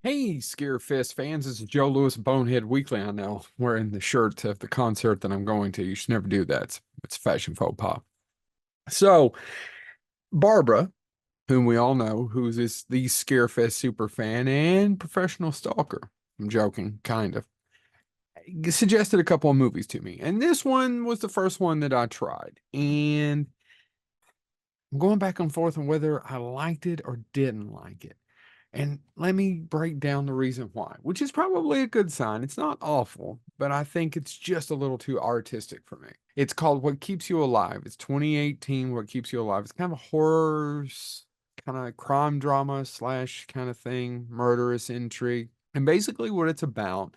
Hey, Scarefest fans, this is Joe Lewis, Bonehead Weekly. I know wearing the shirt of the concert that I'm going to. You should never do that. It's fashion faux pas. So, Barbara, whom we all know, who's the Scarefest super fan and professional stalker. I'm joking, kind of. Suggested a couple of movies to me, and this one was the first one that I tried. And I'm going back and forth on whether I liked it or didn't like it. And let me break down the reason why, which is probably a good sign. It's not awful, but I think it's just a little too artistic for me. It's called What Keeps You Alive. It's 2018, What Keeps You Alive. It's kind of a horror, kind of crime drama slash kind of thing, murderous intrigue. And basically, what it's about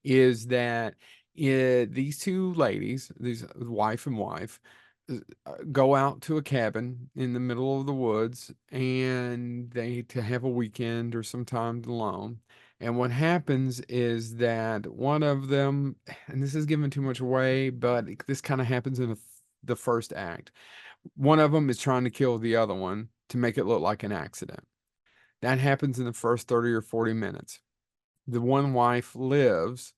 is that these two ladies, these wife and wife, go out to a cabin in the middle of the woods and they to have a weekend or some time alone. And what happens is that one of them, and this is giving too much away, but this kind of happens in the first act. One of them is trying to kill the other one to make it look like an accident. That happens in the first 30 or 40 minutes. The one wife lives.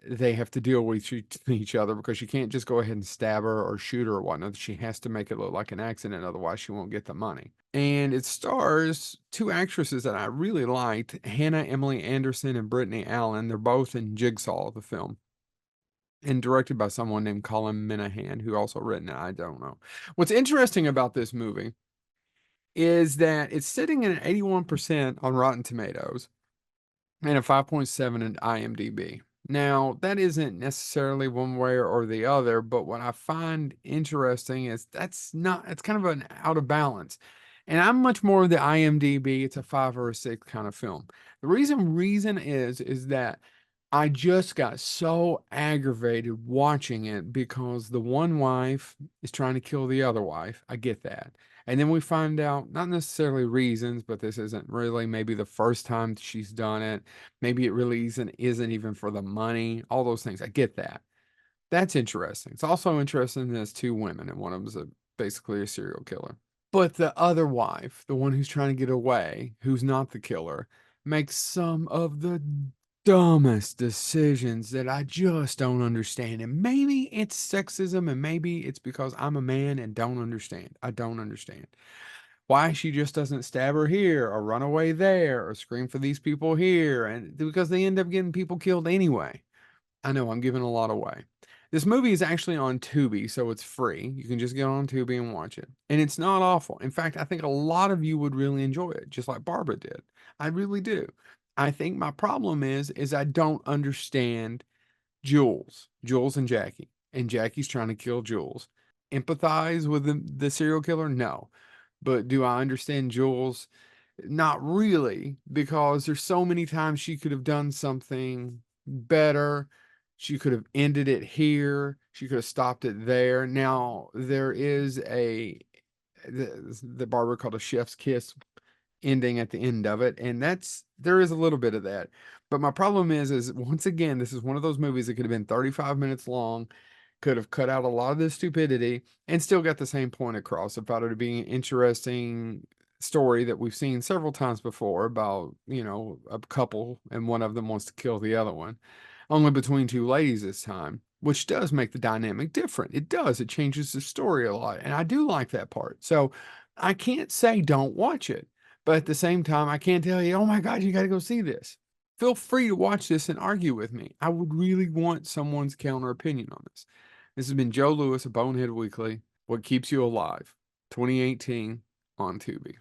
They have to deal with each other because she can't just go ahead and stab her or shoot her or whatnot. She has to make it look like an accident, otherwise she won't get the money. And it stars two actresses that I really liked, Hannah Emily Anderson and Brittany Allen. They're both in Jigsaw, the film, and directed by someone named Colin Minahan, who also written it. I don't know. What's interesting about this movie is that it's sitting at an 81% on Rotten Tomatoes and a 5.7 in IMDb. Now, that isn't necessarily one way or the other, but what I find interesting is that's not, it's kind of an out of balance. And I'm much more of the IMDb, it's a 5 or a 6 kind of film. The reason is that I just got so aggravated watching it because the one wife is trying to kill the other wife. I get that. And then we find out, not necessarily reasons, but this isn't really maybe the first time she's done it. Maybe it really isn't even for the money, all those things. I get that. That's interesting. It's also interesting that it's two women, and one of them is basically a serial killer. But the other wife, the one who's trying to get away, who's not the killer, makes some of the dumbest decisions that I just don't understand. And maybe it's sexism, and maybe it's because I'm a man and don't understand. I don't understand why she just doesn't stab her here or run away there or scream for these people here. And because they end up getting people killed anyway. I know I'm giving a lot away. This movie is actually on Tubi, so it's free. You can just get on Tubi and watch it. And it's not awful. In fact, I think a lot of you would really enjoy it, just like Barbara did. I really do. I think my problem is I don't understand Jules and Jackie. And Jackie's trying to kill Jules. Empathize with the serial killer? No. But do I understand Jules? Not really, because there's so many times she could have done something better. She could have ended it here. She could have stopped it there. Now, there is the barber called a chef's kiss ending at the end of it, and there is a little bit of that. But my problem is once again, this is one of those movies that could have been 35 minutes long, could have cut out a lot of the stupidity, and still got the same point across about it being an interesting story that we've seen several times before about, a couple and one of them wants to kill the other one. Only between two ladies this time, which does make the dynamic different. It does. It changes the story a lot. And I do like that part. So I can't say don't watch it. But at the same time, I can't tell you, oh my God, you got to go see this. Feel free to watch this and argue with me. I would really want someone's counter opinion on this. This has been Joe Lewis of Bonehead Weekly. What Keeps You Alive, 2018 on Tubi.